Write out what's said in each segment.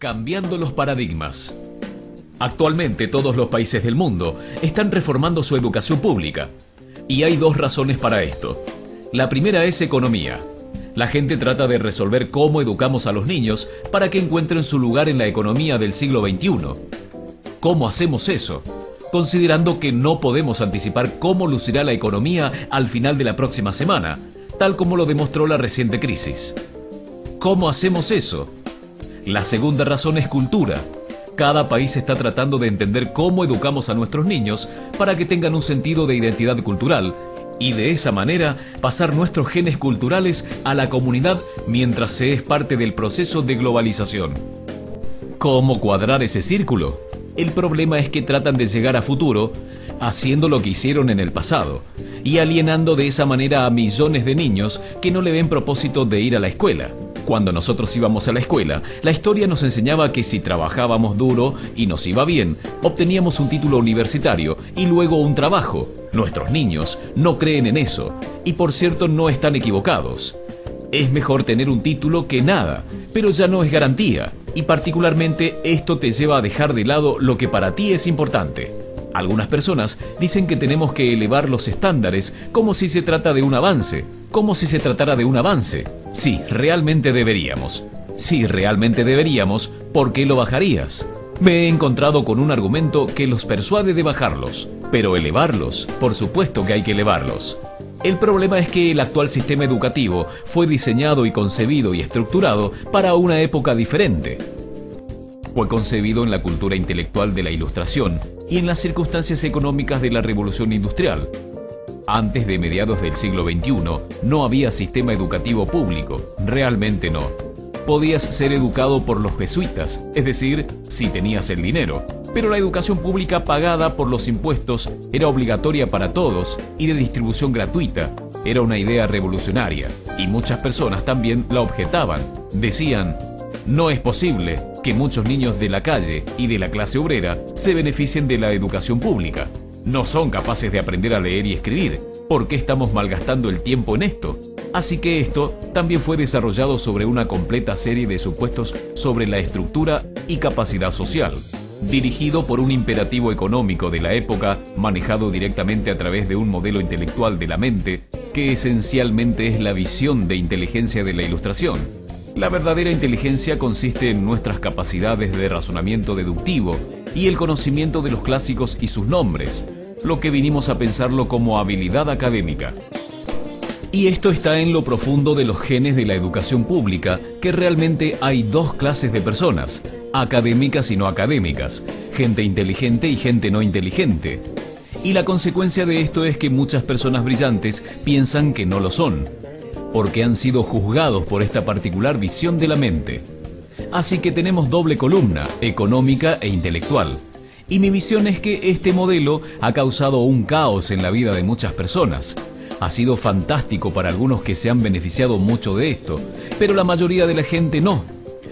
Cambiando los paradigmas. Actualmente todos los países del mundo están reformando su educación pública. Y hay dos razones para esto. La primera es economía. La gente trata de resolver cómo educamos a los niños para que encuentren su lugar en la economía del siglo XXI. ¿Cómo hacemos eso? Considerando que no podemos anticipar cómo lucirá la economía al final de la próxima semana, tal como lo demostró la reciente crisis. ¿Cómo hacemos eso? La segunda razón es cultura. Cada país está tratando de entender cómo educamos a nuestros niños para que tengan un sentido de identidad cultural y de esa manera pasar nuestros genes culturales a la comunidad mientras se es parte del proceso de globalización. ¿Cómo cuadrar ese círculo? El problema es que tratan de llegar a futuro haciendo lo que hicieron en el pasado y alienando de esa manera a millones de niños que no le ven propósito de ir a la escuela. Cuando nosotros íbamos a la escuela, la historia nos enseñaba que si trabajábamos duro y nos iba bien, obteníamos un título universitario y luego un trabajo. Nuestros niños no creen en eso y por cierto no están equivocados. Es mejor tener un título que nada, pero ya no es garantía y particularmente esto te lleva a dejar de lado lo que para ti es importante. Algunas personas dicen que tenemos que elevar los estándares como si se trata de un avance, como si se tratara de un avance. Sí, realmente deberíamos. Si realmente deberíamos, ¿por qué lo bajarías? Me he encontrado con un argumento que los persuade de bajarlos, pero elevarlos, por supuesto que hay que elevarlos. El problema es que el actual sistema educativo fue diseñado y concebido y estructurado para una época diferente. Fue concebido en la cultura intelectual de la Ilustración y en las circunstancias económicas de la Revolución Industrial. Antes de mediados del siglo XXI, no había sistema educativo público, realmente no. Podías ser educado por los jesuitas, es decir, si tenías el dinero. Pero la educación pública pagada por los impuestos era obligatoria para todos y de distribución gratuita. Era una idea revolucionaria y muchas personas también la objetaban. Decían, no es posible que muchos niños de la calle y de la clase obrera se beneficien de la educación pública. No son capaces de aprender a leer y escribir. ¿Por qué estamos malgastando el tiempo en esto? Así que esto también fue desarrollado sobre una completa serie de supuestos sobre la estructura y capacidad social, dirigido por un imperativo económico de la época, manejado directamente a través de un modelo intelectual de la mente, que esencialmente es la visión de inteligencia de la Ilustración. La verdadera inteligencia consiste en nuestras capacidades de razonamiento deductivo y el conocimiento de los clásicos y sus nombres, lo que vinimos a pensarlo como habilidad académica. Y esto está en lo profundo de los genes de la educación pública, que realmente hay dos clases de personas, académicas y no académicas, gente inteligente y gente no inteligente. Y la consecuencia de esto es que muchas personas brillantes piensan que no lo son, porque han sido juzgados por esta particular visión de la mente. Así que tenemos doble columna, económica e intelectual. Y mi visión es que este modelo ha causado un caos en la vida de muchas personas. Ha sido fantástico para algunos que se han beneficiado mucho de esto, pero la mayoría de la gente no.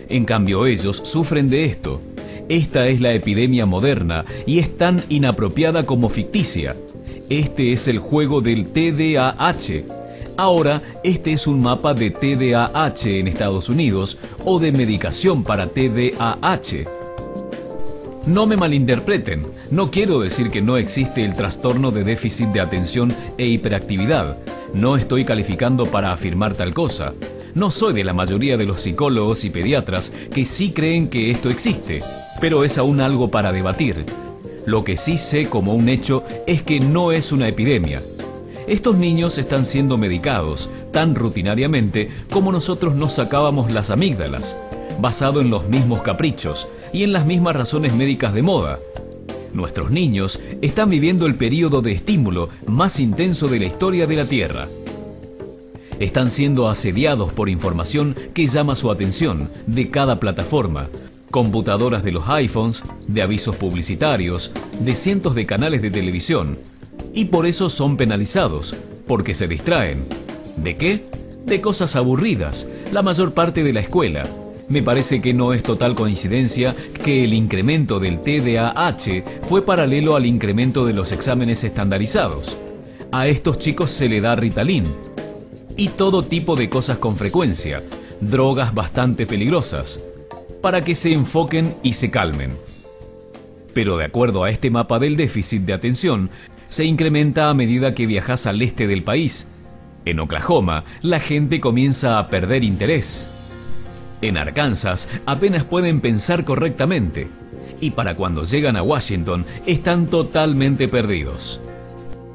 En cambio, ellos sufren de esto. Esta es la epidemia moderna y es tan inapropiada como ficticia. Este es el juego del TDAH. Ahora, este es un mapa de TDAH en Estados Unidos o de medicación para TDAH. No me malinterpreten, no quiero decir que no existe el trastorno de déficit de atención e hiperactividad. No estoy calificando para afirmar tal cosa. No soy de la mayoría de los psicólogos y pediatras que sí creen que esto existe, pero es aún algo para debatir. Lo que sí sé como un hecho es que no es una epidemia. Estos niños están siendo medicados tan rutinariamente como nosotros nos sacábamos las amígdalas, basado en los mismos caprichos y en las mismas razones médicas de moda. Nuestros niños están viviendo el período de estímulo más intenso de la historia de la Tierra. Están siendo asediados por información que llama su atención de cada plataforma, computadoras de los iPhones, de avisos publicitarios, de cientos de canales de televisión. Y por eso son penalizados, porque se distraen. ¿De qué? De cosas aburridas, la mayor parte de la escuela. Me parece que no es total coincidencia que el incremento del TDAH fue paralelo al incremento de los exámenes estandarizados. A estos chicos se le da Ritalin y todo tipo de cosas con frecuencia, drogas bastante peligrosas. para que se enfoquen y se calmen. Pero de acuerdo a este mapa del déficit de atención, se incrementa a medida que viajas al este del país. En Oklahoma, la gente comienza a perder interés. En Arkansas, apenas pueden pensar correctamente. Y para cuando llegan a Washington, están totalmente perdidos.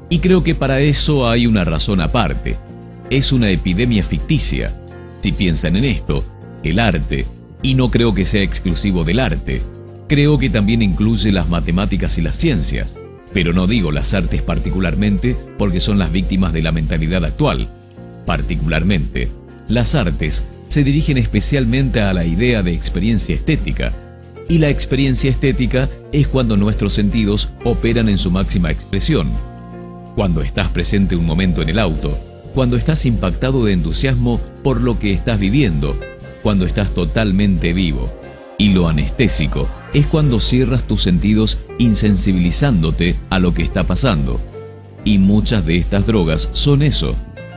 Y creo que para eso hay una razón aparte. Es una epidemia ficticia. Si piensan en esto, el arte, y no creo que sea exclusivo del arte, creo que también incluye las matemáticas y las ciencias, pero no digo las artes particularmente porque son las víctimas de la mentalidad actual. Particularmente, las artes se dirigen especialmente a la idea de experiencia estética, y la experiencia estética es cuando nuestros sentidos operan en su máxima expresión. Cuando estás presente un momento en el auto, cuando estás impactado de entusiasmo por lo que estás viviendo, cuando estás totalmente vivo. Y lo anestésico es cuando cierras tus sentidos insensibilizándote a lo que está pasando. Y muchas de estas drogas son eso.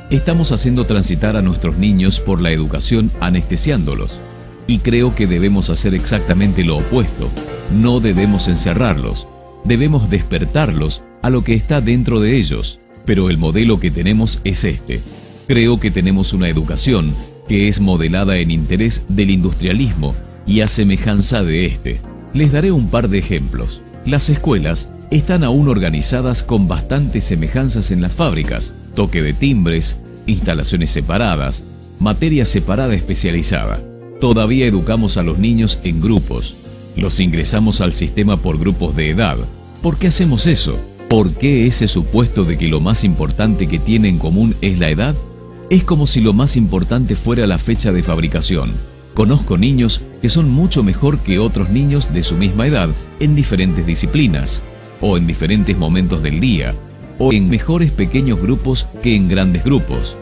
Estamos haciendo transitar a nuestros niños por la educación anestesiándolos. Y creo que debemos hacer exactamente lo opuesto. No debemos encerrarlos. Debemos despertarlos a lo que está dentro de ellos. Pero el modelo que tenemos es este. Creo que tenemos una educación que es modelada en interés del industrialismo y a semejanza de este. Les daré un par de ejemplos. Las escuelas están aún organizadas con bastantes semejanzas en las fábricas. Toque de timbres, instalaciones separadas, materia separada especializada. Todavía educamos a los niños en grupos. Los ingresamos al sistema por grupos de edad. ¿Por qué hacemos eso? ¿Por qué ese supuesto de que lo más importante que tiene en común es la edad? Es como si lo más importante fuera la fecha de fabricación. Conozco niños que son mucho mejor que otros niños de su misma edad en diferentes disciplinas, o en diferentes momentos del día, o en mejores pequeños grupos que en grandes grupos,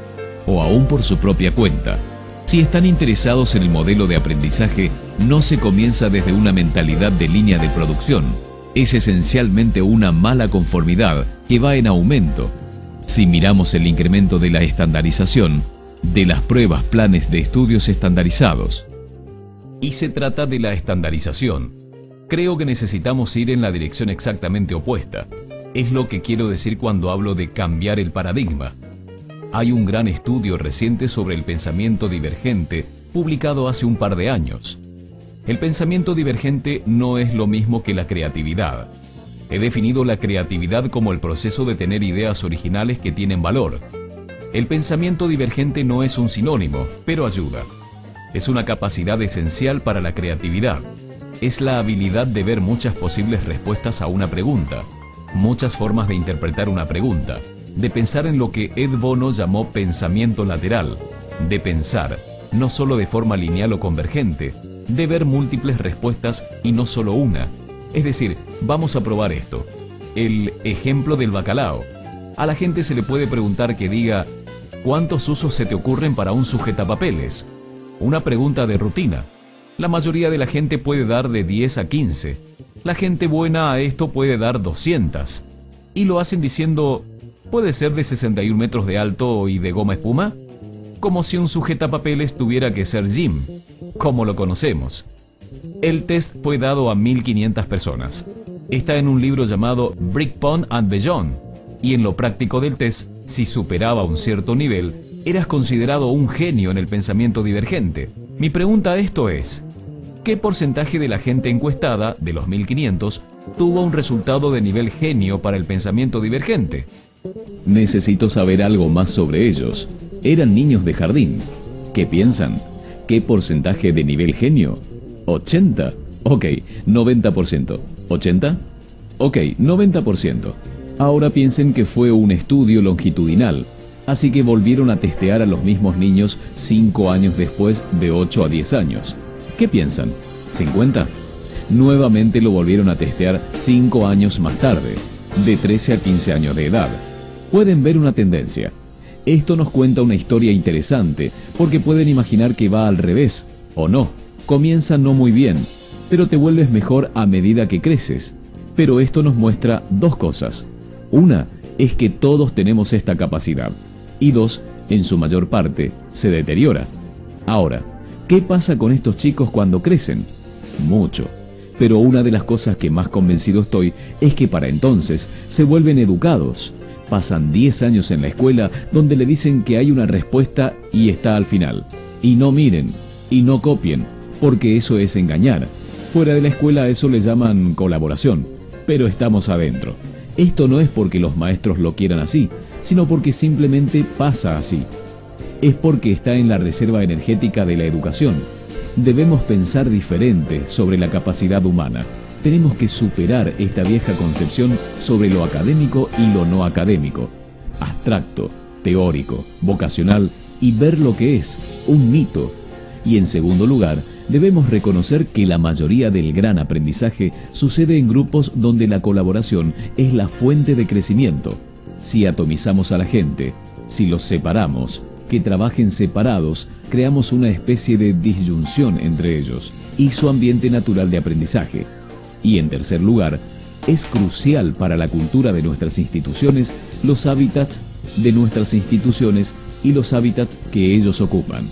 o aún por su propia cuenta. Si están interesados en el modelo de aprendizaje, no se comienza desde una mentalidad de línea de producción. Es esencialmente una mala conformidad que va en aumento. Si miramos el incremento de la estandarización, de las pruebas, planes de estudios estandarizados. Y se trata de la estandarización. Creo que necesitamos ir en la dirección exactamente opuesta. Es lo que quiero decir cuando hablo de cambiar el paradigma. Hay un gran estudio reciente sobre el pensamiento divergente, publicado hace un par de años. El pensamiento divergente no es lo mismo que la creatividad. He definido la creatividad como el proceso de tener ideas originales que tienen valor. El pensamiento divergente no es un sinónimo, pero ayuda. Es una capacidad esencial para la creatividad. Es la habilidad de ver muchas posibles respuestas a una pregunta, muchas formas de interpretar una pregunta, de pensar en lo que Ed Bono llamó pensamiento lateral, de pensar, no solo de forma lineal o convergente, de ver múltiples respuestas y no solo una. Es decir, vamos a probar esto. El ejemplo del bacalao. A la gente se le puede preguntar que diga, ¿cuántos usos se te ocurren para un sujetapapeles? Una pregunta de rutina. La mayoría de la gente puede dar de 10 a 15. La gente buena a esto puede dar 200. Y lo hacen diciendo, ¿puede ser de 61 metros de alto y de goma espuma? Como si un sujetapapeles tuviera que ser Jim, como lo conocemos. El test fue dado a 1500 personas. Está en un libro llamado Brickpond and Beyond, y en lo práctico del test, si superaba un cierto nivel, eras considerado un genio en el pensamiento divergente. Mi pregunta a esto es, ¿qué porcentaje de la gente encuestada, de los 1500, tuvo un resultado de nivel genio para el pensamiento divergente? Necesito saber algo más sobre ellos. Eran niños de jardín. ¿Qué piensan? ¿Qué porcentaje de nivel genio? ¿80? Ok, 90%. ¿80? Ok, 90%. Ahora piensen que fue un estudio longitudinal, así que volvieron a testear a los mismos niños 5 años después de 8 a 10 años. ¿Qué piensan? ¿50? Nuevamente lo volvieron a testear 5 años más tarde, de 13 a 15 años de edad. Pueden ver una tendencia. Esto nos cuenta una historia interesante, porque pueden imaginar que va al revés, o no. Comienza no muy bien, pero te vuelves mejor a medida que creces. Pero esto nos muestra dos cosas. Una es que todos tenemos esta capacidad. Y dos, en su mayor parte, se deteriora. Ahora, ¿Qué pasa con estos chicos cuando crecen? Mucho. Pero una de las cosas que más convencido estoy es que para entonces se vuelven educados. Pasan 10 años en la escuela donde le dicen que hay una respuesta y está al final. Y no miren, y no copien, porque eso es engañar. Fuera de la escuela a eso le llaman colaboración, pero estamos adentro. Esto no es porque los maestros lo quieran así, sino porque simplemente pasa así. Es porque está en la reserva energética de la educación. Debemos pensar diferente sobre la capacidad humana. Tenemos que superar esta vieja concepción sobre lo académico y lo no académico, abstracto, teórico, vocacional, y ver lo que es, un mito. Y en segundo lugar, debemos reconocer que la mayoría del gran aprendizaje sucede en grupos donde la colaboración es la fuente de crecimiento. Si atomizamos a la gente, si los separamos, que trabajen separados, creamos una especie de disyunción entre ellos y su ambiente natural de aprendizaje. Y en tercer lugar, es crucial para la cultura de nuestras instituciones los hábitats de nuestras instituciones y los hábitats que ellos ocupan.